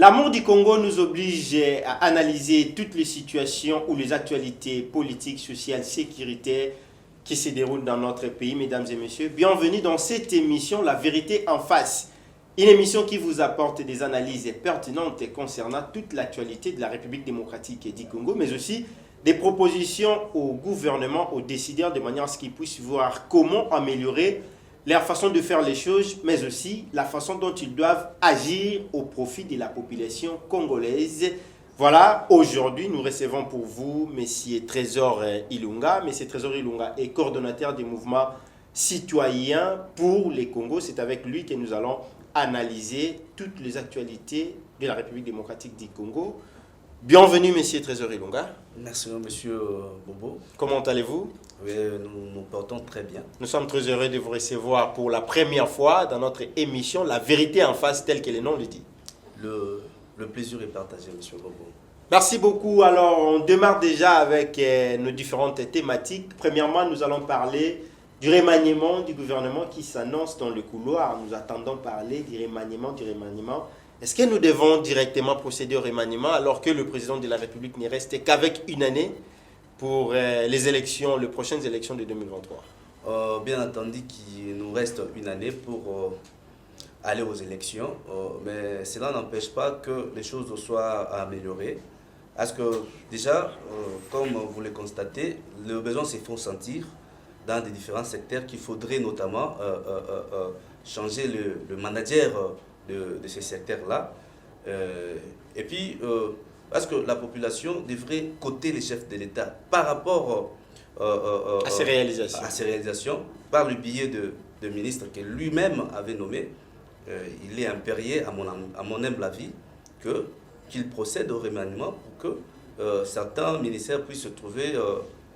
L'amour du Congo nous oblige à analyser toutes les situations ou les actualités politiques, sociales, sécuritaires qui se déroulent dans notre pays, mesdames et messieurs. Bienvenue dans cette émission, La Vérité en face. Une émission qui vous apporte des analyses pertinentes concernant toute l'actualité de la République démocratique du Congo, mais aussi des propositions au gouvernement, aux décideurs, de manière à ce qu'ils puissent voir comment améliorer leur façon de faire les choses, mais aussi la façon dont ils doivent agir au profit de la population congolaise. Voilà, aujourd'hui, nous recevons pour vous M. Trésor Ilunga. M. Trésor Ilunga est coordonnateur du mouvement citoyen pour les Congos. C'est avec lui que nous allons analyser toutes les actualités de la République démocratique du Congo. Bienvenue, M. Trésor Ilunga. Merci, M. Bobo. Comment allez-vous? Oui, nous portons très bien. Nous sommes très heureux de vous recevoir pour la première fois dans notre émission La Vérité en face, tel que le nom le dit. Le plaisir est partagé, M. Bobo. Merci beaucoup. Alors, on démarre déjà avec nos différentes thématiques. Premièrement, nous allons parler du remaniement du gouvernement qui s'annonce dans le couloir. Nous attendons parler du remaniement. Est-ce que nous devons directement procéder au remaniement alors que le président de la République n'est resté qu'avec une année pour les élections, les prochaines élections de 2023? Bien entendu qu'il nous reste une année pour aller aux élections, mais cela n'empêche pas que les choses soient améliorées. Parce que déjà, comme vous le constatez, les besoins se font sentir dans des différents secteurs qu'il faudrait notamment changer le manager de ces secteurs-là. Et puis, parce que la population devrait coter les chefs de l'État par rapport à ces réalisations, par le biais de ministre que lui-même avait nommé. Il est impérieux, à mon humble avis, qu'il procède au remaniement pour que certains ministères puissent trouver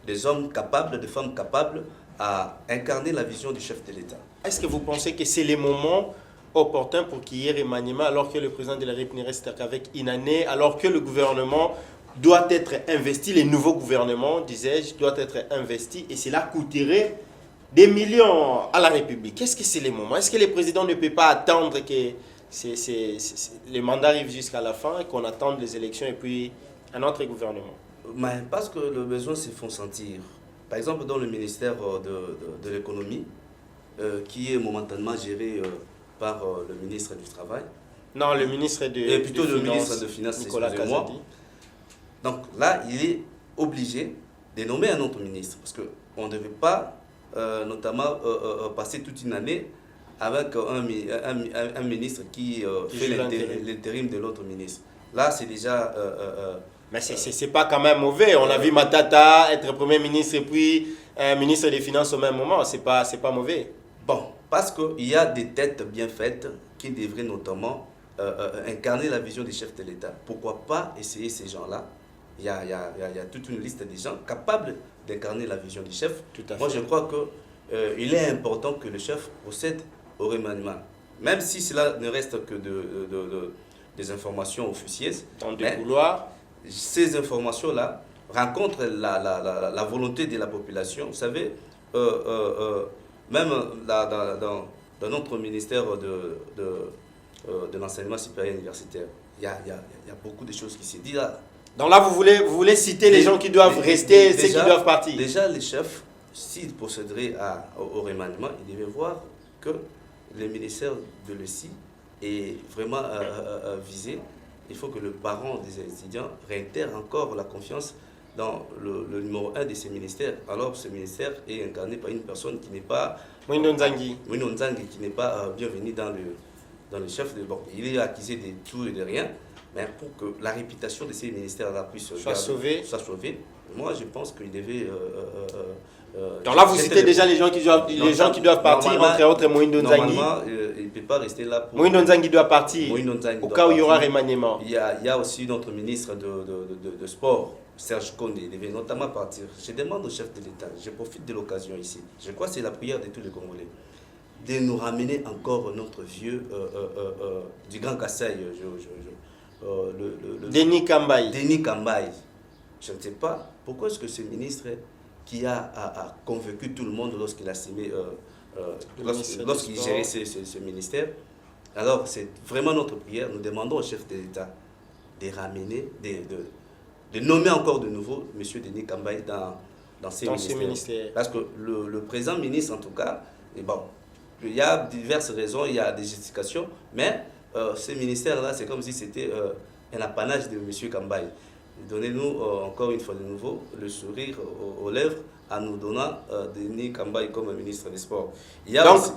des hommes capables, des femmes capables à incarner la vision du chef de l'État. Est-ce que vous pensez que c'est le moment opportun pour qu'il y ait remaniement alors que le président de la République ne reste qu'avec une année, alors que le gouvernement doit être investi, les nouveaux gouvernements, disais-je, doit être investi et cela coûterait des millions à la République? Est-ce que c'est le moment? Est-ce que le président ne peut pas attendre que les mandats arrivent jusqu'à la fin et qu'on attende les élections et puis un autre gouvernement? Mais parce que le besoin se font sentir. Par exemple, dans le ministère de l'économie, qui est momentanément géré par le ministre du Travail. Non, le ministre le ministre de Finances, Nicolas Kazadi. Donc là, il est obligé de nommer un autre ministre. Parce qu'on ne devait pas, notamment, passer toute une année avec un ministre qui fait l'intérim de l'autre ministre. Là, c'est déjà... mais c'est pas quand même mauvais. On a vu Matata être Premier ministre et puis ministre des Finances au même moment. C'est pas mauvais. Bon, parce qu'il y a des têtes bien faites qui devraient notamment incarner la vision des chefs de l'État. Pourquoi pas essayer ces gens-là? Il y a toute une liste de gens capables d'incarner la vision du chef. Moi, je crois qu'il est important que le chef procède au remaniement. Même si cela ne reste que des informations officieuses. Dans des couloirs. Ces informations-là rencontrent la volonté de la population. Vous savez, même dans notre ministère de l'enseignement supérieur universitaire, il y a beaucoup de choses qui se disent là. Donc là, vous voulez citer les gens qui doivent rester, ceux qui doivent partir. Déjà, les chefs, s'ils procéderaient au remaniement, ils devaient voir que le ministère de l'ESI est vraiment visé. Il faut que le parent des étudiants réitère encore la confiance dans le numéro 1 de ces ministères. Alors, ce ministère est incarné par une personne qui n'est pas... Moïno Nzangi. Moïno Nzangi, qui n'est pas bienvenu dans le chef de... Bon, il est accusé de tout et de rien, mais pour que la réputation de ces ministères-là puisse soit sauvée, moi, je pense qu'il devait... donc là, vous citez déjà les gens qui doivent partir, entre autres Moïno Nzangi. Normalement, il ne peut pas rester là pour... Moïno Nzangi doit partir, au cas où il y aura remaniement. Il y a aussi notre ministre de Sport, Serge Condé, il devait notamment partir. Je demande au chef de l'État, je profite de l'occasion ici, je crois que c'est la prière de tous les Congolais, de nous ramener encore notre vieux du Grand Kassai, Denis Kambaye. Denis Kambaye. Je ne sais pas pourquoi est-ce que ce ministre qui a convaincu tout le monde lorsqu'il a signé, lorsqu'il gérait ce ministère. Alors, c'est vraiment notre prière. Nous demandons au chef de l'État de ramener, de nommer encore de nouveau M. Denis Kambaye dans ces ministères. Parce que le présent ministre, en tout cas, et bon, il y a diverses raisons, il y a des justifications, mais ces ministères-là, c'est comme si c'était un apanage de M. Kambaye. Donnez-nous encore une fois de nouveau le sourire aux lèvres en nous donnant Denis Kambaye comme ministre des Sports. Il y a donc, aussi,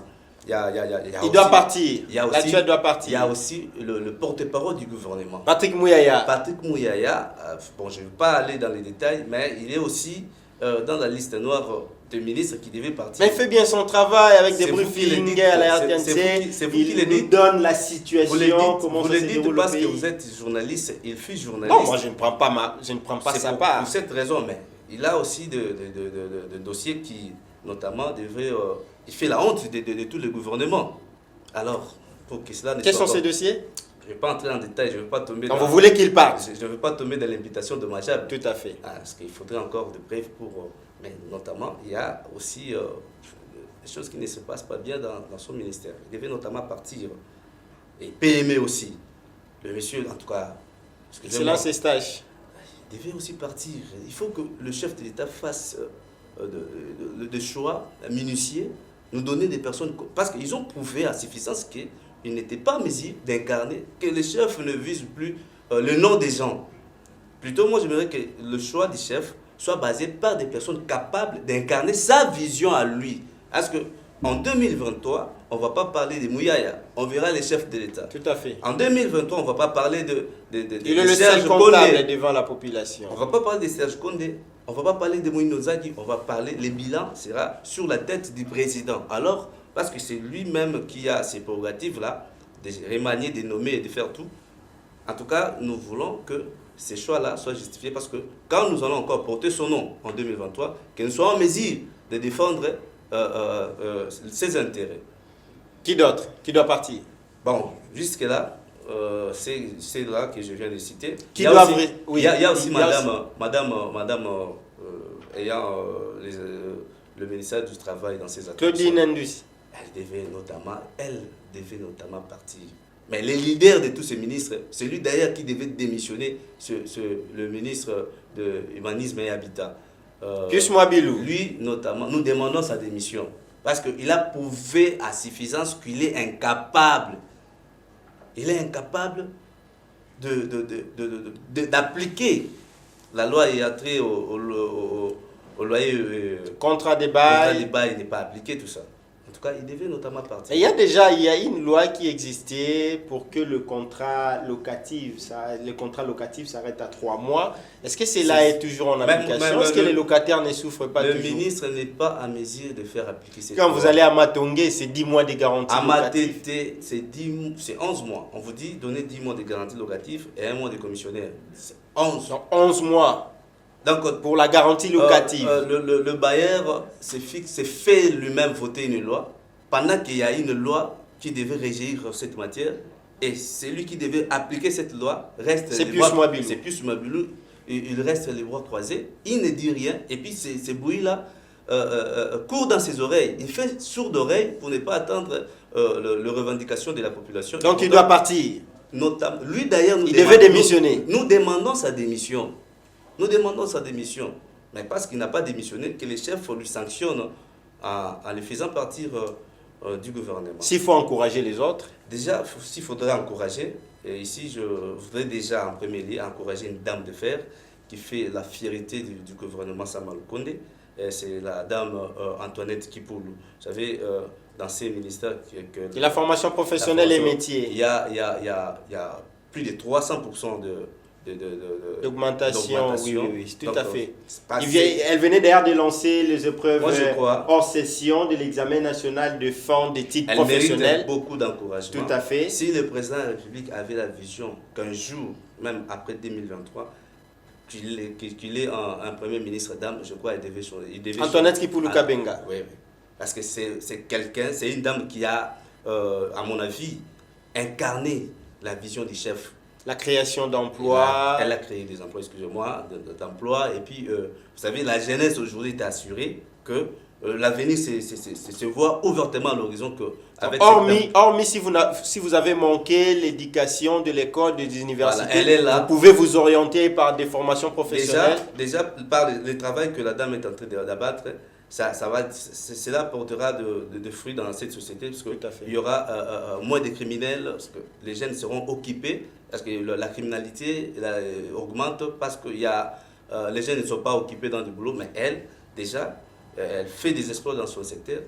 il doit partir. L'actuel doit partir. Il y a aussi le porte-parole du gouvernement. Patrick Mouyaya. Patrick Mouyaya, bon, je ne vais pas aller dans les détails, mais il est aussi dans la liste noire des ministres qui devaient partir. Mais il fait bien son travail avec des briefings à la RTNC. Il nous donne la situation, comment ça se déroule. Vous le dites parce que vous êtes journaliste, il fut journaliste. Non, moi je ne prends pas sa part. Pour cette raison, mais il a aussi de dossiers qui, notamment, devaient... il fait la honte de tout le gouvernement. Alors, pour que cela ne Quels sont ces dossiers? Je ne vais pas entrer en détail, je ne vais pas tomber dans... Vous voulez qu'il parte? Je ne vais pas tomber dans l'imputation dommageable. Tout à fait. Parce qu'il faudrait encore de preuves pour... mais notamment, il y a aussi des choses qui ne se passent pas bien dans son ministère. Il devait notamment partir. Et PME aussi. Le monsieur, en tout cas... C'est là ses stages. Il devait aussi partir. Il faut que le chef de l'État fasse des choix minutieux, nous donner des personnes... Parce qu'ils ont prouvé à suffisance qu'ils n'étaient pas en mesure d'incarner, que le chef ne vise plus le nom des gens. Plutôt, moi, j'aimerais que le choix du chef soit basé par des personnes capables d'incarner sa vision à lui. Parce qu'en 2023, on ne va pas parler de Mouyaya, on verra les chefs de l'État. Tout à fait. En 2023, on ne va pas parler de il est le seul comptable devant la population. On ne va pas parler de Serge Condé, on ne va pas parler de Moïno Zadi, on va parler, le bilan sera sur la tête du président. Alors, parce que c'est lui-même qui a ces prérogatives-là, de remanier, de nommer et de faire tout. En tout cas, nous voulons que ces choix-là soient justifiés parce que quand nous allons encore porter son nom en 2023, que nous soyons en mesure de défendre ses intérêts. Qui d'autre? Qui doit partir? Bon, jusque-là, c'est là que je viens de citer. Il y a aussi madame ayant le ministère du Travail dans ses attributions. Claudine Ndouzi. Elle devait notamment partir. Mais les leaders de tous ces ministres, c'est lui d'ailleurs qui devait démissionner, le ministre de l'Humanisme et Habitat. Pius Mwabilou. Lui, notamment, nous demandons sa démission. Parce qu'il a prouvé à suffisance qu'il est incapable. Il est incapable d'appliquer la loi ayant trait au loyer. Contrat de bail. Il n'est pas appliqué, tout ça. En tout cas, il devait notamment partir. Il y a une loi qui existait pour que le contrat locatif s'arrête à 3 mois. Est-ce que cela est toujours en application? Est-ce que les locataires ne souffrent pas toujours? Le ministre n'est pas à mesure de faire appliquer cette loi. Quand vous allez à Matongé, c'est 10 mois de garantie locative. À Matete, c'est 11 mois. On vous dit donner 10 mois de garantie locative et 1 mois de commissionnaire. C'est 11 mois. Donc, pour la garantie locative. Le bailleur s'est fait lui-même voter une loi pendant qu'il y a une loi qui devait régir cette matière et celui qui devait appliquer cette loi reste... C'est Pius Mwabilou. C'est Pius Mwabilou. Il reste les bras croisés, il ne dit rien et puis ces bruits-là courent dans ses oreilles. Il fait sourd d'oreille pour ne pas attendre les revendications de la population. Donc il doit partir. Lui d'ailleurs, il devait démissionner. Nous demandons sa démission. Nous demandons sa démission. Mais parce qu'il n'a pas démissionné, que les chefs lui sanctionnent en le faisant partir du gouvernement. S'il faut encourager les autres? Déjà, s'il faudrait encourager, et ici je voudrais déjà en premier lieu encourager une dame de fer qui fait la fierté du gouvernement Sama Lukonde. C'est la dame Antoinette Kipoulou. Vous savez, dans ces ministères... Et la formation professionnelle et métiers. Il y a plus de 300% d'augmentation, oui, tout à fait. Elle venait d'ailleurs de lancer les épreuves hors session de l'examen national de fin des titres professionnels. Elle mérite beaucoup d'encouragement. Tout à fait. Si le président de la République avait la vision qu'un jour, même après 2023, qu'il ait un premier ministre dame, je crois qu'il devait changer. Antoinette Kipoulou Kabenga. Oui. Parce que c'est une dame qui a, à mon avis, incarné la vision du chef. La création d'emplois. Elle a créé des emplois, excusez-moi, d'emplois. Et puis, vous savez, la jeunesse aujourd'hui est assurée que l'avenir se voit ouvertement à l'horizon que avec hormis si vous avez manqué l'éducation de l'école, des universités, voilà, elle est là. vous pouvez vous orienter par des formations professionnelles. Déjà par le travail que la dame est en train d'abattre, cela portera de fruits dans cette société, parce qu'il y aura moins de criminels, parce que les jeunes seront occupés, parce que la criminalité augmente, parce que les jeunes ne sont pas occupés dans du boulot, mais elle, déjà, elle fait des exploits dans son secteur.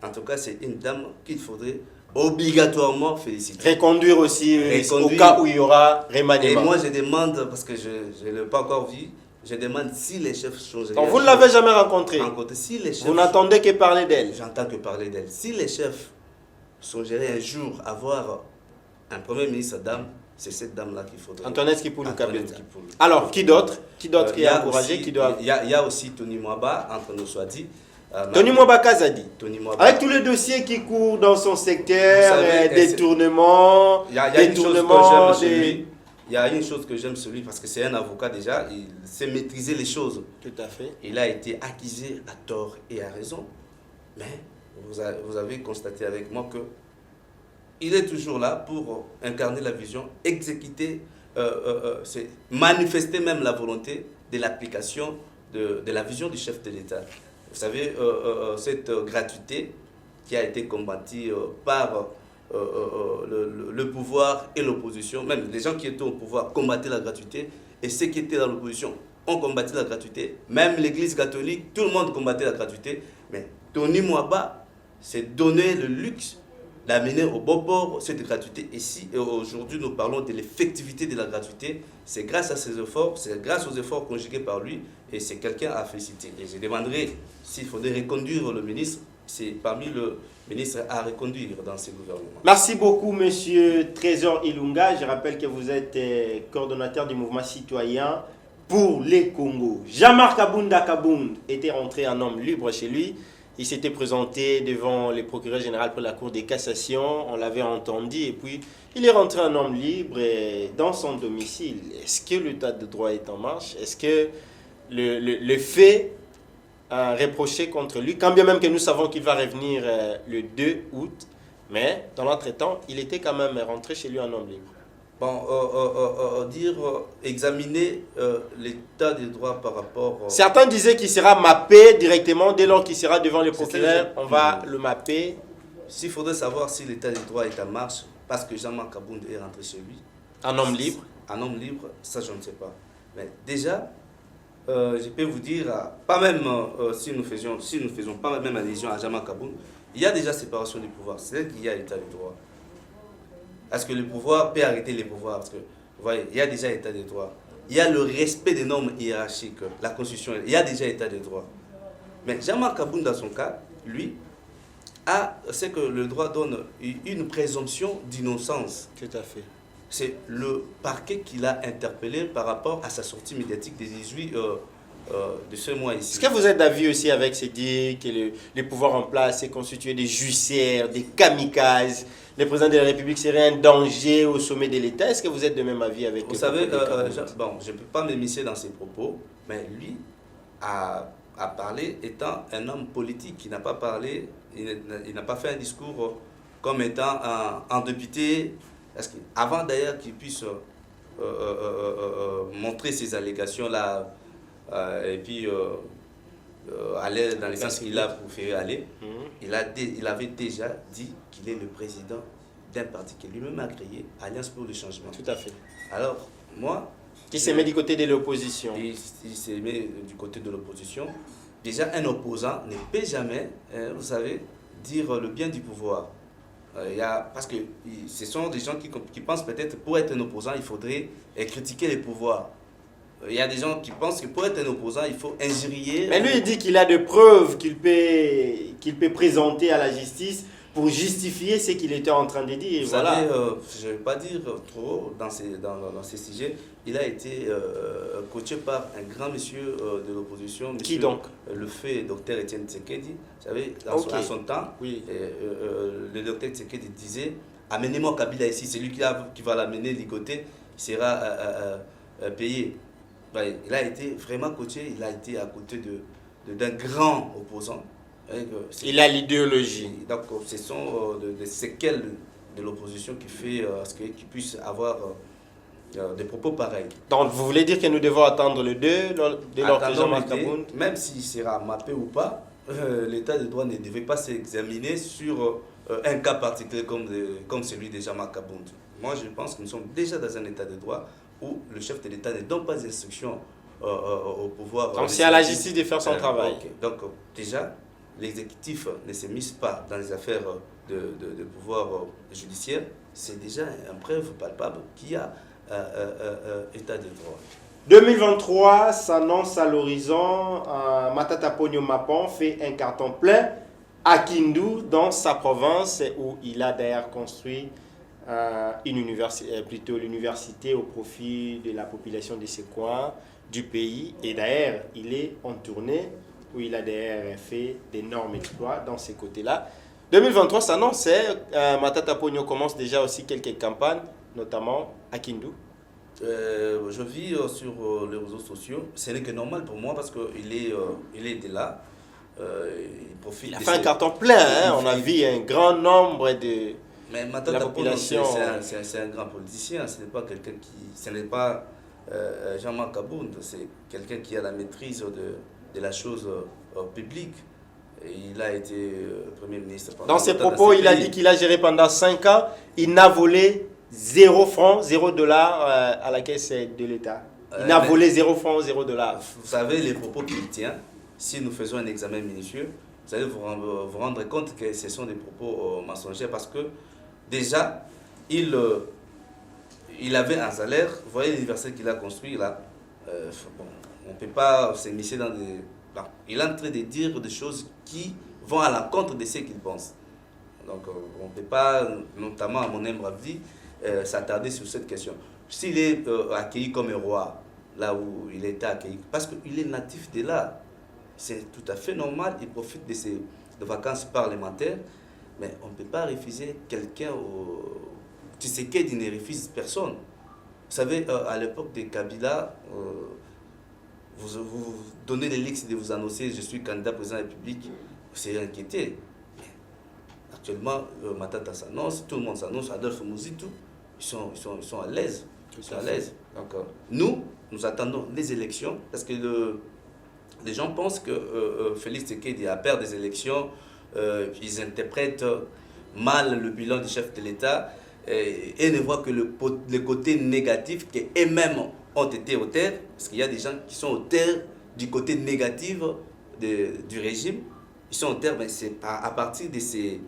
En tout cas, c'est une dame qu'il faudrait obligatoirement féliciter. Reconduire aussi au cas où il y aura remaniement. Et moi, je demande, parce que je ne l'ai pas encore vu, je demande si les chefs changeraient. Donc vous ne l'avez jamais rencontrée. Si les chefs, vous n'entendez que parler d'elle. J'entends que parler d'elle. Si les chefs songeraient un jour avoir un premier ministre dame, c'est cette dame-là qu'il faudrait. Antoinette Kipulu Kabenda. Alors, qui d'autre qui est encouragé Il y a aussi Tony Mwaba, entre nous soit dit. Tony Mwaba Kazadi. Avec tous les dossiers qui courent dans son secteur, détournements, il y a une chose que j'aime chez lui. Il y a une chose que j'aime sur lui, parce que c'est un avocat déjà, il sait maîtriser les choses. Tout à fait. Il a été accusé à tort et à raison. Mais vous avez constaté avec moi que il est toujours là pour incarner la vision, exécuter, manifester même la volonté de l'application de la vision du chef de l'État. Vous savez, cette gratuité qui a été combattue par le pouvoir et l'opposition, même les gens qui étaient au pouvoir combattaient la gratuité, et ceux qui étaient dans l'opposition ont combattu la gratuité, même l'Église catholique, tout le monde combattait la gratuité, mais Tony Mwaba s'est donné le luxe d'amener au bon port cette gratuité. Et aujourd'hui nous parlons de l'effectivité de la gratuité, c'est grâce à ses efforts, c'est grâce aux efforts conjugués par lui, et c'est quelqu'un à féliciter. Et je demanderai s'il faudrait reconduire le ministre, c'est parmi le ministre à reconduire dans ce gouvernement. Merci beaucoup, monsieur Trésor Ilunga. Je rappelle que vous êtes coordonnateur du mouvement citoyen pour les Congos. Jean-Marc Kabunda Kabound était rentré en homme libre chez lui. Il s'était présenté devant le procureur général pour la Cour de cassation. On l'avait entendu et puis il est rentré en homme libre dans son domicile. Est-ce que l'état de droit est en marche? Est-ce que le fait reproché contre lui, quand bien même que nous savons qu'il va revenir le 2 août, mais dans l'entretemps, il était quand même rentré chez lui en homme libre. Bon, examiner l'état des droits par rapport... Certains disaient qu'il sera mappé directement dès lors qu'il sera devant le procureur. On va le mapper. S'il faudrait savoir si l'état des droits est en marche, parce que Jean-Marc Kabound est rentré chez lui. En homme libre? En homme libre, ça je ne sais pas. Mais déjà, je peux vous dire, pas même si nous faisons pas même allusion à Jean-Marc Kabound, il y a déjà séparation des pouvoirs. C'est qu'il y a état des droits. Est-ce que le pouvoir peut arrêter les pouvoirs? Parce que, vous voyez, il y a déjà état des droits. Il y a le respect des normes hiérarchiques, la Constitution, il y a déjà état des droits. Mais Jean-Marc Kabound, dans son cas, lui, c'est que le droit donne une présomption d'innocence. Tout à fait. C'est le parquet qui l'a interpellé par rapport à sa sortie médiatique des 18 de ce mois ici. Est-ce que vous êtes d'avis aussi avec ces dires que les pouvoirs en place est constitué des juicières, des kamikazes? Le président de la République serait un danger au sommet de l'État. Est-ce que vous êtes de même avis avec... Vous savez, je ne peux pas m'émisser dans ses propos, mais lui a parlé étant un homme politique qui n'a pas parlé, il n'a pas fait un discours comme étant un député. Avant d'ailleurs qu'il puisse montrer ces allégations-là et puis aller dans les sens qu'il a préféré aller, il avait déjà dit qu'il est le président d'un parti qui lui-même a créé, Alliance pour le changement. Tout à fait. Alors, moi... Qui se met du côté de l'opposition. Il se met du côté de l'opposition. Déjà, un opposant ne peut jamais, vous savez, dire le bien du pouvoir. Parce que ce sont des gens qui pensent peut-être pour être un opposant, il faudrait critiquer les pouvoirs. Il y a des gens qui pensent que pour être un opposant, il faut injurier. Mais lui, il dit qu'il a des preuves qu'il peut présenter à la justice pour justifier ce qu'il était en train de dire. Vous savez, je ne vais pas dire trop dans ces sujets. Il a été coaché par un grand monsieur de l'opposition. Qui donc? Le fait Dr Etienne Tshisekedi. Vous savez, à son temps, oui. Le Dr Tshisekedi disait « Amenez-moi Kabila ici, c'est lui qui va l'amener du côté, il sera payé. » Il a été vraiment coaché, il a été à côté d'un grand opposant. Il a l'idéologie. Donc, ce sont des séquelles de l'opposition qui fait à ce qu'il puisse avoir des propos pareils. Donc, vous voulez dire que nous devons attendre le 2 de l'ordre de Jean-Marc Abound? Même s'il sera mappé ou pas, l'état de droit ne devait pas s'examiner sur un cas particulier comme celui de Jean-Marc Abound. Moi, je pense que nous sommes déjà dans un état de droit où le chef de l'État ne donne pas d'instruction au pouvoir. Donc, c'est à la justice de faire son travail. Okay. Donc, déjà, l'exécutif ne se mise pas dans les affaires de pouvoir judiciaire. C'est déjà une preuve palpable qu'il y a état de droit. 2023 s'annonce à l'horizon. Matata Ponyo Mapon fait un carton plein à Kindu, dans sa province, où il a d'ailleurs construit l'université au profit de la population de ce coin du pays. Et d'ailleurs, il est en tournée, où il a d'ailleurs fait d'énormes exploits dans ces côtés-là. 2023 s'annonce, Matata Ponyo commence déjà aussi quelques campagnes, notamment à Kindu. Je vis sur les réseaux sociaux. Ce n'est que normal pour moi parce qu'il est de là. Il profite. Il a fait un carton plein. On a vu un grand nombre de Matata la population. C'est un grand politicien. Ce n'est pas quelqu'un qui. Ce n'est pas Jean-Marc Abound. C'est quelqu'un qui a la maîtrise de la chose publique. Et il a été Premier ministre. Dans ses propos, il a dit qu'il a géré pendant 5 ans. Il n'a volé 0 franc, 0 dollar à la caisse de l'État. Il n'a volé 0 franc, 0 dollar. Vous savez les propos qu'il tient. Si nous faisons un examen minutieux, vous allez vous rendre compte que ce sont des propos mensongers parce que déjà, il avait un salaire. Vous voyez l'université qu'il a construit là. Bon, on ne peut pas s'immiscer dans des... Non. Il est en train de dire des choses qui vont à l'encontre de ce qu'il pense. Donc on ne peut pas, notamment à mon humble avis, s'attarder sur cette question. S'il est accueilli comme un roi, là où il était accueilli, parce qu'il est natif de là, c'est tout à fait normal, il profite de ses vacances parlementaires, mais on ne peut pas refuser quelqu'un Tu sais qu'il ne refuse personne. Vous savez, à l'époque de Kabila, vous donnez les leaks de vous annoncer je suis candidat président de la République, vous serez inquiété. Actuellement, Matata s'annonce, tout le monde s'annonce, Adolphe Mouzitou, ils sont à l'aise. Ils sont à l'aise. Donc, nous attendons les élections parce que les gens pensent que Félix Tshisekedi a peur des élections, ils interprètent mal le bilan du chef de l'État et ne voient que le côté négatif qu'eux-mêmes ont été auteurs, parce qu'il y a des gens qui sont auteurs du côté négatif du régime. Ils sont auteurs, mais c'est à partir de ces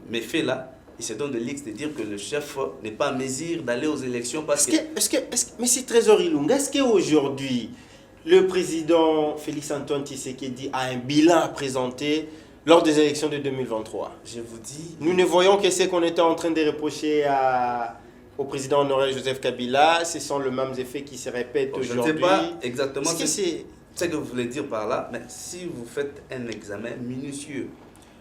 méfaits-là, ils se donnent le luxe de dire que le chef n'est pas en mesure d'aller aux élections parce que... Mais c'est Trésor Ilunga, est-ce qu'aujourd'hui, le président Félix-Antoine Tshisekedi a un bilan à présenter lors des élections de 2023? Je vous dis... Nous ne voyons que ce qu'on était en train de reprocher au président honoré Joseph Kabila. Ce sont les mêmes effets qui se répètent aujourd'hui. Je ne sais pas exactement ce que vous voulez dire par là, mais si vous faites un examen minutieux,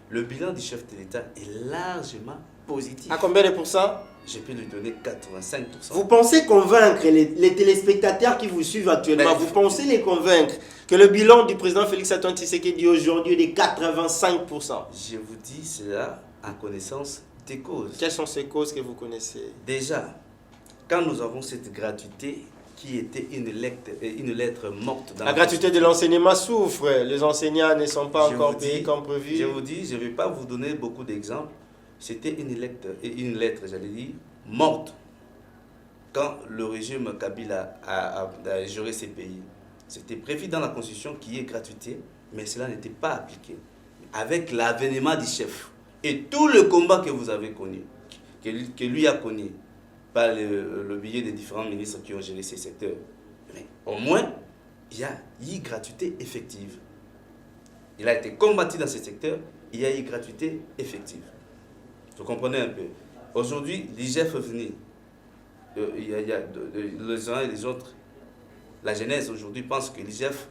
le bilan du chef de l'État est largement positif. À combien de pourcents? Je peux lui donner 85%. Vous pensez convaincre les téléspectateurs qui vous suivent actuellement, vous pensez les convaincre que le bilan du président Félix-Antoine Tshisekedi aujourd'hui est de 85%? Je vous dis cela en connaissance des causes. Quelles sont ces causes que vous connaissez? Déjà, quand nous avons cette gratuité qui était une lettre morte dans la gratuité de l'enseignement souffre, les enseignants ne sont pas encore payés comme prévu. Je vous dis, je ne vais pas vous donner beaucoup d'exemples. C'était une lettre, j'allais dire, morte quand le régime Kabila a géré ces pays. C'était prévu dans la Constitution qu'il y ait gratuité, mais cela n'était pas appliqué. Avec l'avènement du chef et tout le combat que vous avez connu, que lui a connu, par le biais des différents ministres qui ont géré ces secteurs, mais au moins, il y a eu gratuité effective. Il a été combattu dans ces secteurs, il y a eu gratuité effective. Vous comprenez un peu. Aujourd'hui, l'IGF est venu. Il y a les uns et les autres. La jeunesse aujourd'hui pense que l'IGF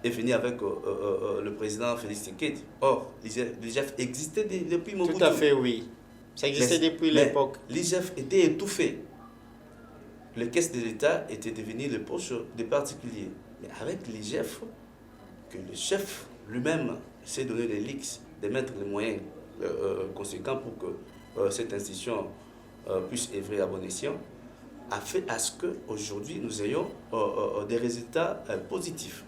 est venu avec le président Félix Tshisekedi. Or, l'IGF existait depuis Mobutu. Tout à fait, oui. Ça existait depuis l'époque. L'IGF était étouffé. Les caisses de l'État étaient devenues les poches des particuliers. Mais avec l'IGF, que le chef lui-même s'est donné les leaks, de mettre les moyens conséquents pour que cette institution puisse œuvrer à bon escient, a fait à ce qu'aujourd'hui nous ayons des résultats positifs.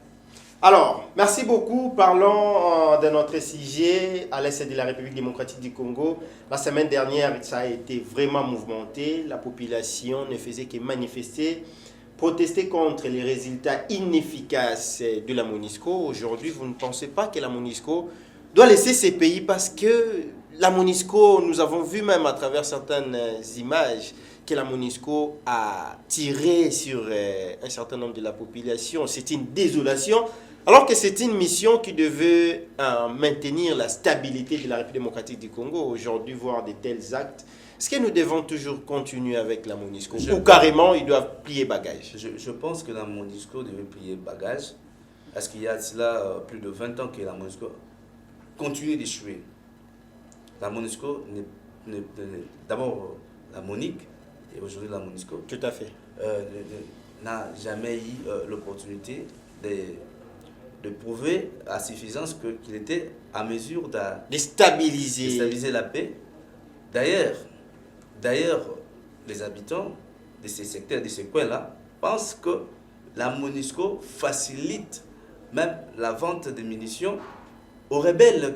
Alors, merci beaucoup. Parlons de notre sujet à l'est de la République démocratique du Congo. La semaine dernière, ça a été vraiment mouvementé. La population ne faisait que manifester, protester contre les résultats inefficaces de la MONUSCO. Aujourd'hui, vous ne pensez pas que la MONUSCO doit laisser ces pays parce que la MONUSCO, nous avons vu même à travers certaines images, que la MONUSCO a tiré sur un certain nombre de la population. C'est une désolation, alors que c'est une mission qui devait maintenir la stabilité de la République démocratique du Congo. Aujourd'hui, voir de tels actes, est-ce que nous devons toujours continuer avec la MONUSCO ou carrément, ils doivent plier bagage? Je pense que la MONUSCO devait plier bagage, parce qu'il y a cela plus de 20 ans que la MONUSCO continue d'échouer. La MONUSCO, d'abord la MONUC, et aujourd'hui la MONUSCO, tout à fait, n'a jamais eu l'opportunité de prouver à suffisance qu'il était à mesure de stabiliser la paix. D'ailleurs, les habitants de ces secteurs, de ces coins-là, pensent que la MONUSCO facilite même la vente de munitions aux rebelles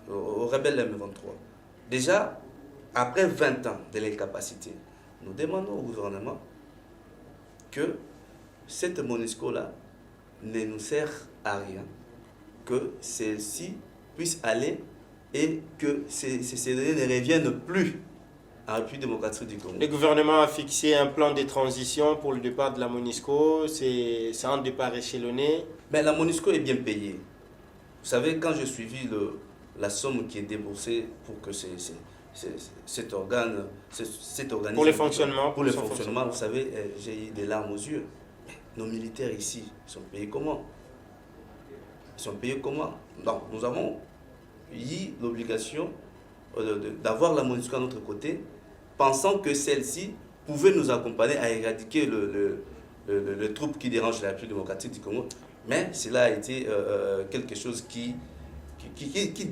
aux rebelles M23. Déjà, après 20 ans de l'incapacité, nous demandons au gouvernement que cette MONUSCO-là ne nous sert à rien, que celle-ci puisse aller et que ces données ne reviennent plus à la République démocratique du Congo. Le gouvernement a fixé un plan de transition pour le départ de la MONUSCO. C'est un départ échelonné. Mais la MONUSCO est bien payée. Vous savez, quand j'ai suivi la somme qui est déboursée pour que cet organisme... Pour le fonctionnement. Pour le fonctionnement, vous savez, j'ai eu des larmes aux yeux. Nos militaires ici, ils sont payés comment? Ils sont payés comment? Donc, nous avons eu l'obligation d'avoir la MONUSCO à notre côté, pensant que celle-ci pouvait nous accompagner à éradiquer le trouble qui dérange la République démocratique du Congo. Mais cela a été quelque chose qui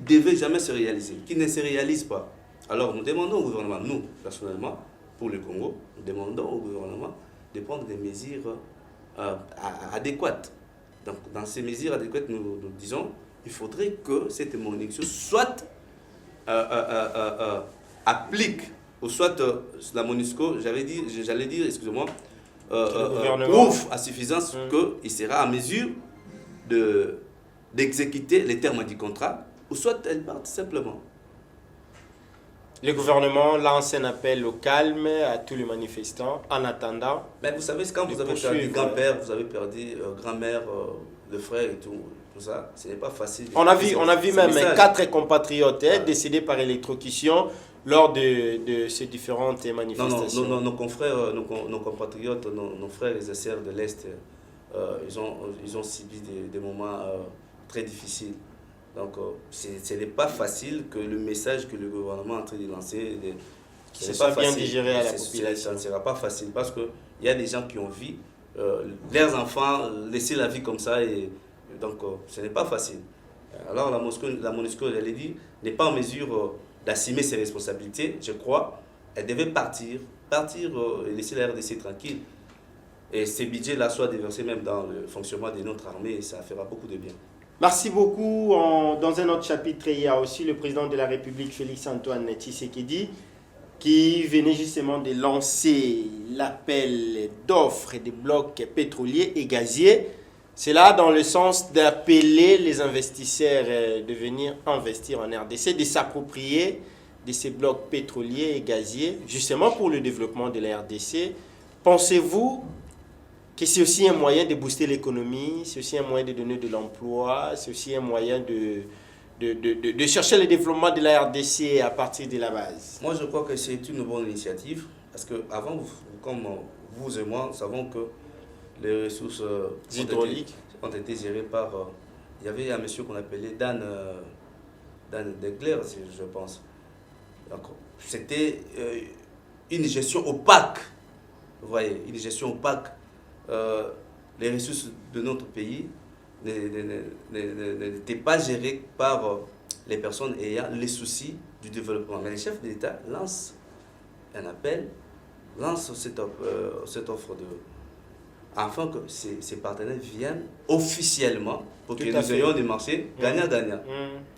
devait jamais se réaliser, qui ne se réalise pas. Alors nous demandons au gouvernement, nous personnellement, pour le Congo, nous demandons au gouvernement de prendre des mesures adéquates. Donc dans ces mesures adéquates, nous disons il faudrait que cette MONUSCO soit applique, ou soit la MONUSCO, j'allais dire, excusez-moi, prouve à suffisance qu'il sera en mesure d'exécuter les termes du contrat, ou soit elle parte simplement. Le gouvernement lance un appel au calme à tous les manifestants en attendant. Mais vous savez, quand vous avez perdu grand-père, vous avez perdu grand-mère, le frère et tout ça, ce n'est pas facile. On a vu même 4 compatriotes décédés par électrocution lors de ces différentes manifestations. Non, nos confrères, nos compatriotes, nos frères et sœurs de l'Est, ils ont subi des moments très difficiles. Donc, ce n'est pas facile que le message que le gouvernement est en train de lancer, qui se soit bien digéré à la population. Ça ne sera pas facile parce qu'il y a des gens qui ont vu leurs enfants laisser la vie comme ça, et donc ce n'est pas facile. Alors la MONUSCO, j'allais dire, n'est pas en mesure d'assumer ses responsabilités, je crois. Elle devait partir et laisser la RDC tranquille. Et ces budgets-là soient déversés même dans le fonctionnement de notre armée, et ça fera beaucoup de bien. Merci beaucoup. Dans un autre chapitre, il y a aussi le président de la République, Félix-Antoine Tshisekedi, qui venait justement de lancer l'appel d'offres des blocs pétroliers et gaziers. C'est là dans le sens d'appeler les investisseurs de venir investir en RDC, de s'approprier de ces blocs pétroliers et gaziers, justement pour le développement de la RDC. Pensez-vous que c'est aussi un moyen de booster l'économie, c'est aussi un moyen de donner de l'emploi, c'est aussi un moyen de chercher le développement de la RDC à partir de la base? Moi, je crois que c'est une bonne initiative, parce qu'avant, comme vous et moi, nous savons que les ressources hydrauliques ont été gérées par... il y avait un monsieur qu'on appelait Dan Degler, je pense. C'était une gestion opaque, vous voyez, une gestion opaque. Les ressources de notre pays n'était pas géré par les personnes ayant les soucis du développement. Mais les chefs d'État lancent un appel, lancent cette offre afin que ces partenaires viennent officiellement pour que nous ayons des marchés gagnant-gagnant.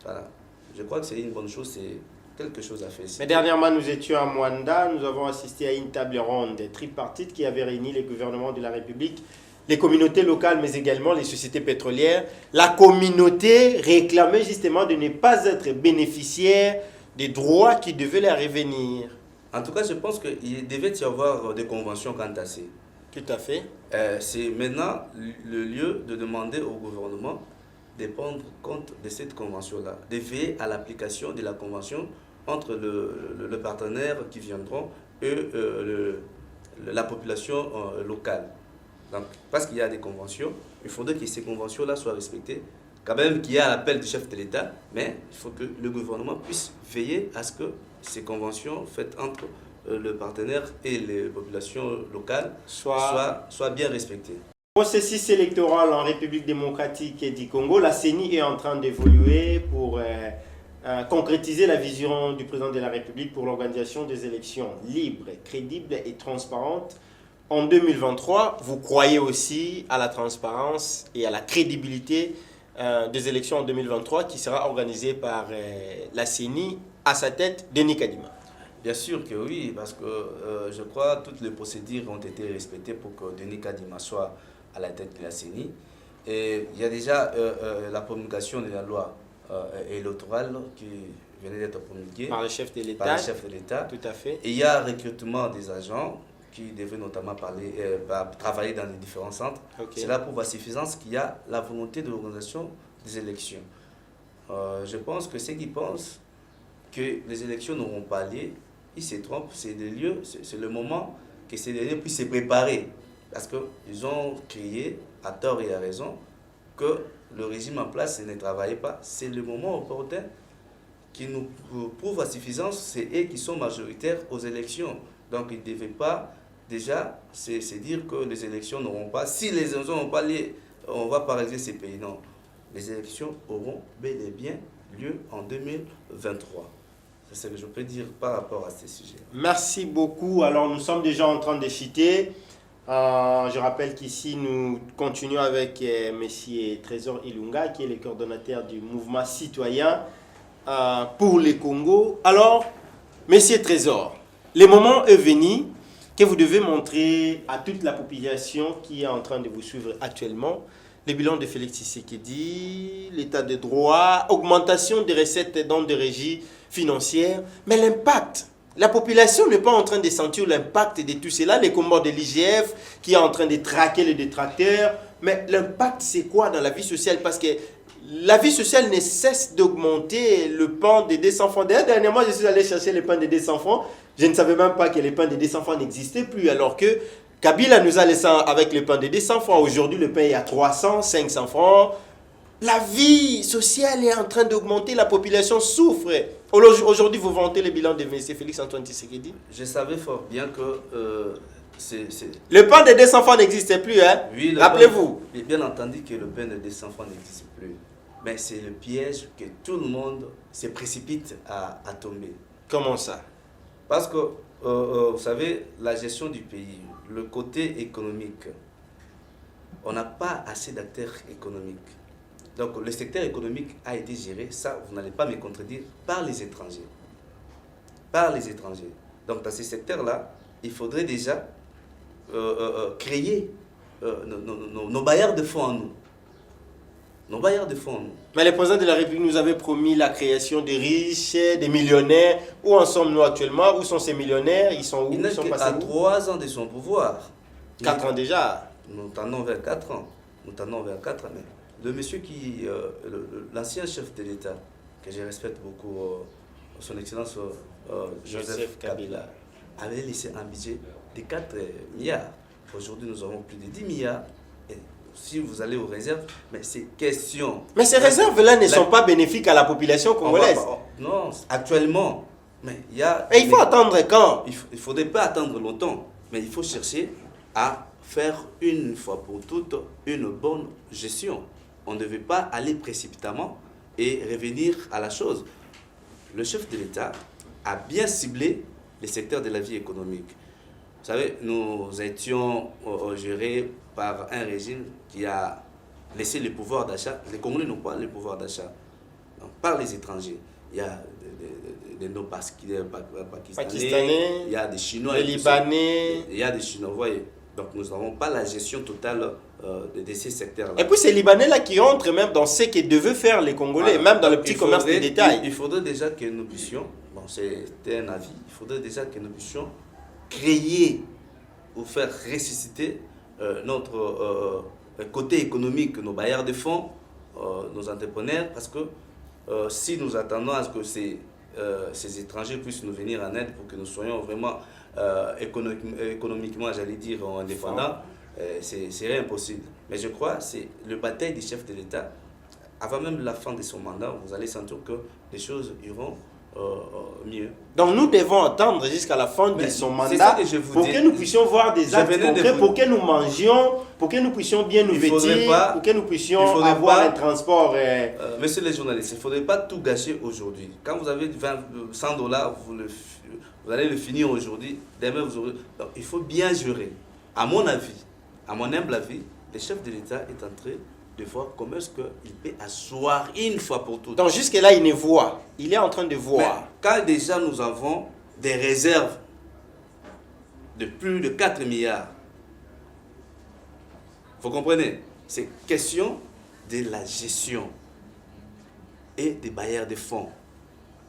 Voilà. Je crois que c'est une bonne chose, c'est quelque chose à faire ici. Mais dernièrement, nous étions à Mwanda, nous avons assisté à une table ronde tripartite qui avait réuni les gouvernements de la République, les communautés locales, mais également les sociétés pétrolières. La communauté réclamait justement de ne pas être bénéficiaire des droits qui devaient leur revenir. En tout cas, je pense qu'il devait y avoir des conventions quant à ça. Tout à fait. C'est maintenant le lieu de demander au gouvernement de prendre compte de cette convention-là, de veiller à l'application de la convention entre le partenaire qui viendront et la population locale. Donc, parce qu'il y a des conventions, il faudrait que ces conventions-là soient respectées. Quand même qu'il y a l'appel du chef de l'État, mais il faut que le gouvernement puisse veiller à ce que ces conventions faites entre le partenaire et les populations locales soient bien respectées. Processus électoral en République démocratique du Congo, la CENI est en train d'évoluer pour concrétiser la vision du président de la République pour l'organisation des élections libres, crédibles et transparentes en 2023. Vous croyez aussi à la transparence et à la crédibilité des élections en 2023 qui sera organisée par la CENI à sa tête, Denis Kadima? Bien sûr que oui, parce que je crois que toutes les procédures ont été respectées pour que Denis Kadima soit à la tête de la CENI. Et il y a déjà la promulgation de la loi électorale qui venait d'être promulguée par le chef de l'État. Par le chef de l'État. Tout à fait. Et il y a un recrutement des agents qui devaient notamment travailler dans les différents centres. Okay. Cela prouve à suffisance qu'il y a la volonté de l'organisation des élections. Je pense que ceux qui pensent que les élections n'auront pas lieu, ils se trompent. C'est le moment que ces derniers puissent se préparer. Parce qu'ils ont crié, à tort et à raison, que le régime en place ne travaillait pas. C'est le moment opportun qui nous prouve à suffisance, c'est eux qui sont majoritaires aux élections. Donc ils ne devaient pas déjà se dire que les élections n'auront pas. Si les élections n'auront pas lieu, on va paralyser ces pays. Non. Les élections auront bel et bien lieu en 2023. C'est ce que je peux dire par rapport à ces sujets. Merci beaucoup. Alors nous sommes déjà en train de citer. Je rappelle qu'ici, nous continuons avec M. Trésor Ilunga, qui est le coordonnateur du mouvement citoyen pour le Congo. Alors, M. Trésor, le moment est venu que vous devez montrer à toute la population qui est en train de vous suivre actuellement le bilan de Félix Tshisekedi, l'état de droit, augmentation des recettes dans des régies financières, mais l'impact. La population n'est pas en train de sentir l'impact de tout cela, les combats de l'IGF qui est en train de traquer les détracteurs. Mais l'impact, c'est quoi dans la vie sociale? Parce que la vie sociale ne cesse d'augmenter. Le pain de 200 francs. D'ailleurs, dernièrement, je suis allé chercher le pain de 200 francs. Je ne savais même pas que le pain de 200 francs n'existait plus. Alors que Kabila nous a laissé avec le pain de 200 francs. Aujourd'hui, le pain est à 300, 500 francs. La vie sociale est en train d'augmenter, la population souffre. Aujourd'hui, vous vantez le bilan de M. Félix Antoine Tshisekedi. Je savais fort bien que le pain de 200 francs n'existait plus, hein? Oui, rappelez-vous. Bien entendu que le pain de 200 francs n'existe plus. Mais c'est le piège que tout le monde se précipite à tomber. Comment ça? Parce que, vous savez, la gestion du pays, le côté économique, on n'a pas assez d'acteurs économiques. Donc le secteur économique a été géré, ça vous n'allez pas me contredire, par les étrangers. Par les étrangers. Donc dans ces secteurs-là, il faudrait déjà créer nos bailleurs de fonds en nous. Nos bailleurs de fonds en nous. Mais le président de la République nous avait promis la création des riches, des millionnaires. Où en sommes-nous actuellement? Où sont ces millionnaires? Ils sont où? Ils sont passés à 3 ans de son pouvoir. 4 ans déjà. Nous tendons vers 4 ans. Nous tendons vers 4 ans. Mais le monsieur qui, l'ancien chef de l'État, que je respecte beaucoup, son Excellence Joseph Kabila, avait laissé un budget de 4 milliards. Aujourd'hui, nous avons plus de 10 milliards. Et si vous allez aux réserves, mais c'est question. Mais ces réserves-là ne sont pas bénéfiques à la population congolaise. Non, actuellement. Mais il y a. Mais il faut attendre quand? Il ne faudrait pas attendre longtemps. Mais il faut chercher à faire une fois pour toutes une bonne gestion. on ne devait pas aller précipitamment et revenir à la chose. Le chef de l'État a bien ciblé les secteurs de la vie économique. Vous savez, nous étions gérés par un régime qui a laissé le pouvoir d'achat. Les Congolais n'ont pas le pouvoir d'achat. Par les étrangers. Il y a des Pakistanais, il y a des Chinois, les Libanais. Il y a des Chinois, vous voyez. Donc nous n'avons pas la gestion totale de ces secteurs-là. Et puis ces Libanais-là qui entrent même dans ce que devaient faire les Congolais, voilà. Même dans le petit commerce de détail. Il faudrait déjà que nous puissions, bon c'était un avis, il faudrait déjà que nous puissions créer ou faire ressusciter notre côté économique, nos bailleurs de fonds, nos entrepreneurs, parce que si nous attendons à ce que ces étrangers puissent nous venir en aide pour que nous soyons vraiment économiquement, j'allais dire, indépendants, c'est impossible. Mais je crois que c'est le bataille des chefs de l'État. Avant même la fin de son mandat, vous allez sentir que les choses iront mieux. Donc nous devons attendre jusqu'à la fin de son mandat pour que nous puissions voir des actes concrets, pour que nous mangions, pour que nous puissions bien nous vêtir, pour que nous puissions avoir un transport. Monsieur les journalistes, il ne faudrait pas tout gâcher aujourd'hui. Quand vous avez 100 $, vous allez le finir aujourd'hui, demain vous aurez... Donc, il faut bien gérer. À mon avis, à mon humble avis, le chef de l'État est en train de voir comment est-ce qu'il peut asseoir une fois pour toutes. Donc jusque-là, il ne voit. Il est en train de voir. Mais quand déjà nous avons des réserves de plus de 4 milliards, vous comprenez? C'est question de la gestion et des bailleurs de fonds.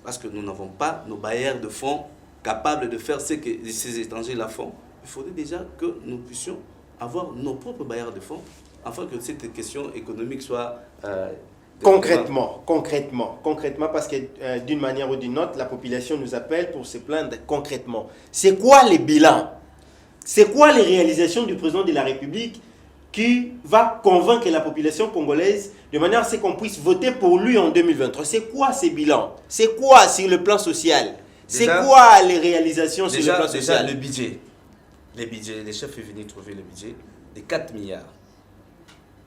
Parce que nous n'avons pas nos bailleurs de fonds capables de faire ce que ces étrangers-là font. Il faudrait déjà que nous puissions avoir nos propres bailleurs de fonds afin que cette question économique soit... concrètement, parce que d'une manière ou d'une autre, la population nous appelle pour se plaindre concrètement. C'est quoi les bilans? C'est quoi les réalisations du président de la République qui va convaincre la population congolaise de manière à ce qu'on puisse voter pour lui en 2023? C'est quoi ces bilans? C'est quoi sur le plan social? C'est quoi les réalisations sur le plan social? Déjà, le budget. Les chefs sont venus trouver le budget de 4 milliards.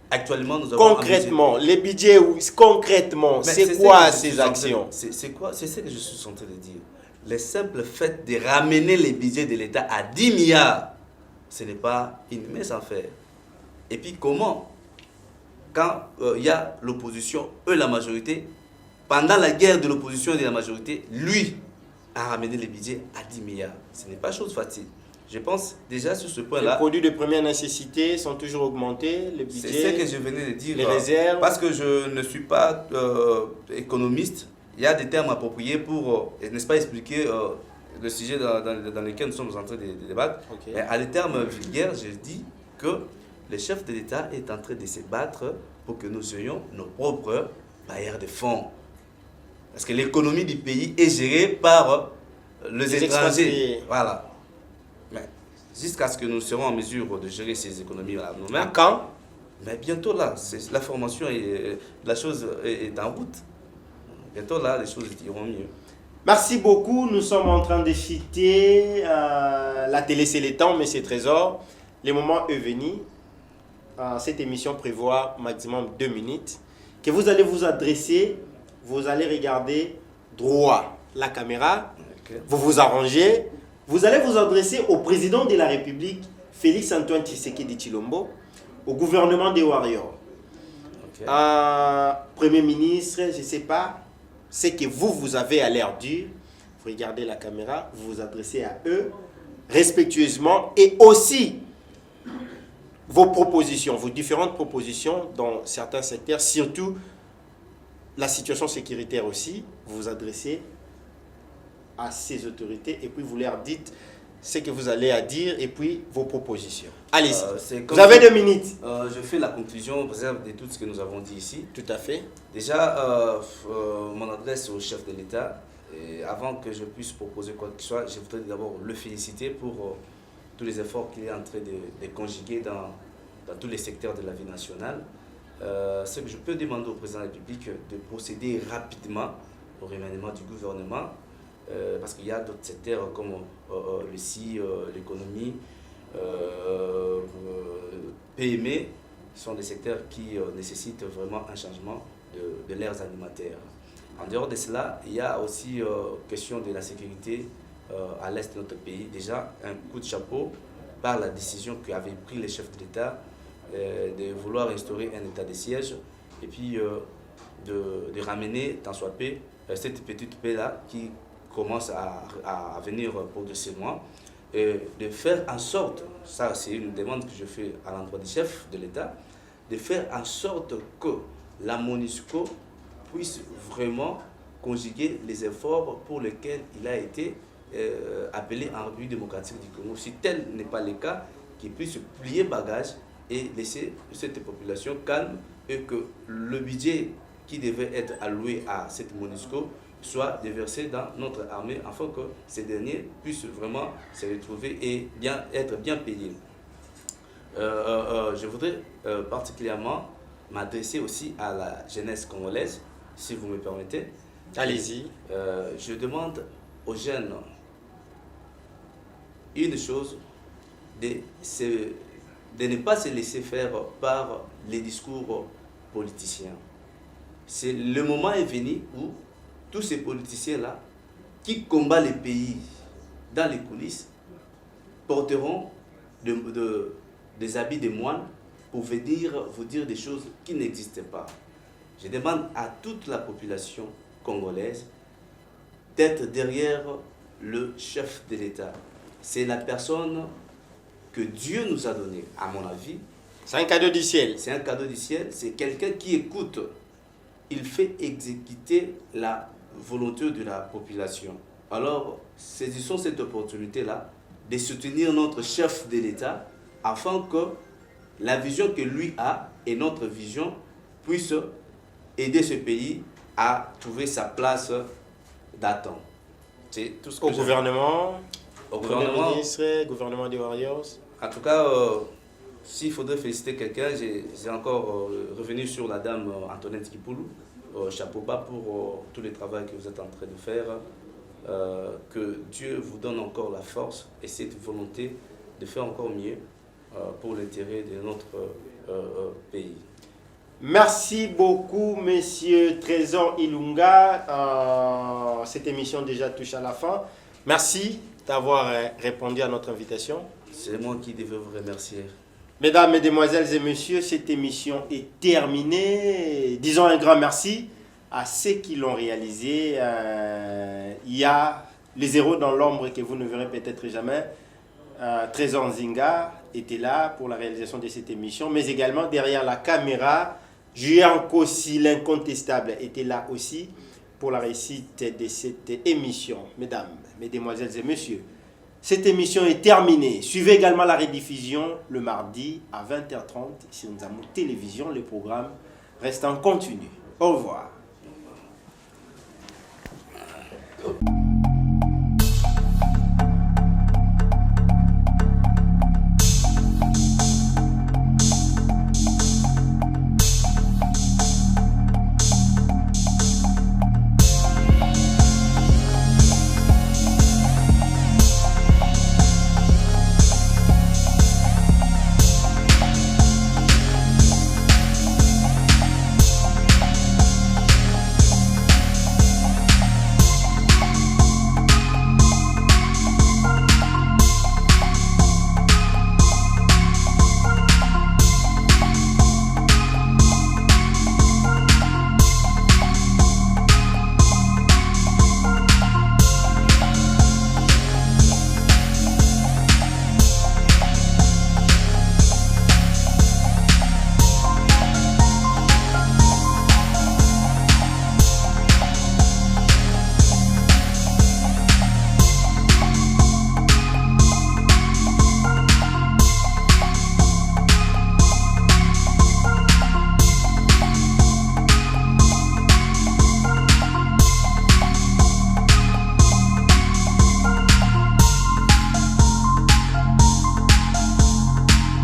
Actuellement, nous avons concrètement, les budgets, concrètement, c'est quoi ces actions? C'est quoi? C'est ce que je suis en train de dire. Le simple fait de ramener les budgets de l'État à 10 milliards, ce n'est pas une mince affaire. Et puis comment? Quand il y a l'opposition, la majorité, pendant la guerre de l'opposition et de la majorité, lui a ramené les budgets à 10 milliards. Ce n'est pas chose facile. Je pense déjà sur ce point-là. Les produits de première nécessité sont toujours augmentés, les budgets. C'est ce que je venais de dire. Les réserves. Parce que je ne suis pas économiste, il y a des termes appropriés pour, n'est-ce pas, expliquer le sujet dans lequel nous sommes en train de débattre. Okay. Mais à des termes vulgaires, je dis que le chef de l'État est en train de se battre pour que nous ayons nos propres bailleurs de fonds. Parce que l'économie du pays est gérée par les étrangers. Voilà. Mais jusqu'à ce que nous serons en mesure de gérer ces économies-là nous-mêmes. Quand? Mais bientôt là, la formation, la chose est en route. Bientôt là, les choses iront mieux. Merci beaucoup. Nous sommes en train de citer la télé, c'est le temps, mais c'est trésor. Le moment est venu. Cette émission prévoit maximum 2 minutes. Que vous allez vous adresser, vous allez regarder droit la caméra, okay. Vous vous arrangez. Vous allez vous adresser au président de la République, Félix Antoine Tshisekedi Tshilombo, au gouvernement des Warriors, okay. Premier ministre, je ne sais pas, ce que vous avez à l'air dire. Vous regardez la caméra, vous vous adressez à eux respectueusement et aussi vos propositions, vos différentes propositions dans certains secteurs, surtout la situation sécuritaire aussi, vous vous adressez à ces autorités et puis vous leur dites ce que vous allez à dire et puis vos propositions. Allez-y. Vous avez 2 minutes. Je fais la conclusion de tout ce que nous avons dit ici. Tout à fait. Déjà, mon adresse au chef de l'État, et avant que je puisse proposer quoi que ce soit, je voudrais d'abord le féliciter pour tous les efforts qu'il est en train de conjuguer dans tous les secteurs de la vie nationale. Ce que je peux demander au président de la République de procéder rapidement au remaniement du gouvernement. Parce qu'il y a d'autres secteurs comme l'économie, PME, sont des secteurs qui nécessitent vraiment un changement de leurs alimentaires. En dehors de cela, il y a aussi question de la sécurité à l'est de notre pays. Déjà, un coup de chapeau par la décision qu'avaient pris les chefs de l'État de vouloir instaurer un état de siège et puis de ramener, tant soit peu, cette petite paix-là qui commence à venir progressivement, et de faire en sorte, ça c'est une demande que je fais à l'endroit des chefs de l'État, de faire en sorte que la MONUSCO puisse vraiment conjuguer les efforts pour lesquels il a été appelé en République démocratique du Congo. Si tel n'est pas le cas, qu'il puisse plier bagage et laisser cette population calme et que le budget qui devait être alloué à cette MONUSCO soit déversé dans notre armée afin que ces derniers puissent vraiment se retrouver et être bien payés. Je voudrais particulièrement m'adresser aussi à la jeunesse congolaise, si vous me permettez. Allez-y. Je demande aux jeunes une chose, de ne pas se laisser faire par les discours politiciens. Le moment est venu où tous ces politiciens-là, qui combattent les pays dans les coulisses, porteront des habits de moines pour vous dire des choses qui n'existent pas. Je demande à toute la population congolaise d'être derrière le chef de l'État. C'est la personne que Dieu nous a donnée, à mon avis. C'est un cadeau du ciel. C'est un cadeau du ciel. C'est quelqu'un qui écoute. Il fait exécuter la volonté de la population. Alors, saisissons cette opportunité-là de soutenir notre chef de l'État afin que la vision que lui a et notre vision puisse aider ce pays à trouver sa place d'attente. C'est tout ce que au gouvernement, au gouvernement, ministre, gouvernement des Warriors. En tout cas, s'il faudrait féliciter quelqu'un, j'ai encore revenu sur la dame Antoinette Kipoulou. Chapeau bas pour tout le travail que vous êtes en train de faire. Que Dieu vous donne encore la force et cette volonté de faire encore mieux pour l'intérêt de notre pays. Merci beaucoup, Monsieur Trésor Ilunga. Cette émission déjà touche à la fin. Merci d'avoir répondu à notre invitation. C'est moi qui devais vous remercier. Mesdames, Mesdemoiselles et Messieurs, cette émission est terminée. Disons un grand merci à ceux qui l'ont réalisé. Il y a les héros dans l'ombre que vous ne verrez peut-être jamais. Trésor Nzinga était là pour la réalisation de cette émission, mais également derrière la caméra, Julien Kossi, l'incontestable, était là aussi pour la réussite de cette émission. Mesdames, Mesdemoiselles et Messieurs, cette émission est terminée. Suivez également la rediffusion le mardi à 20h30 sur Nzamou Télévision. Le programme reste en continu. Au revoir.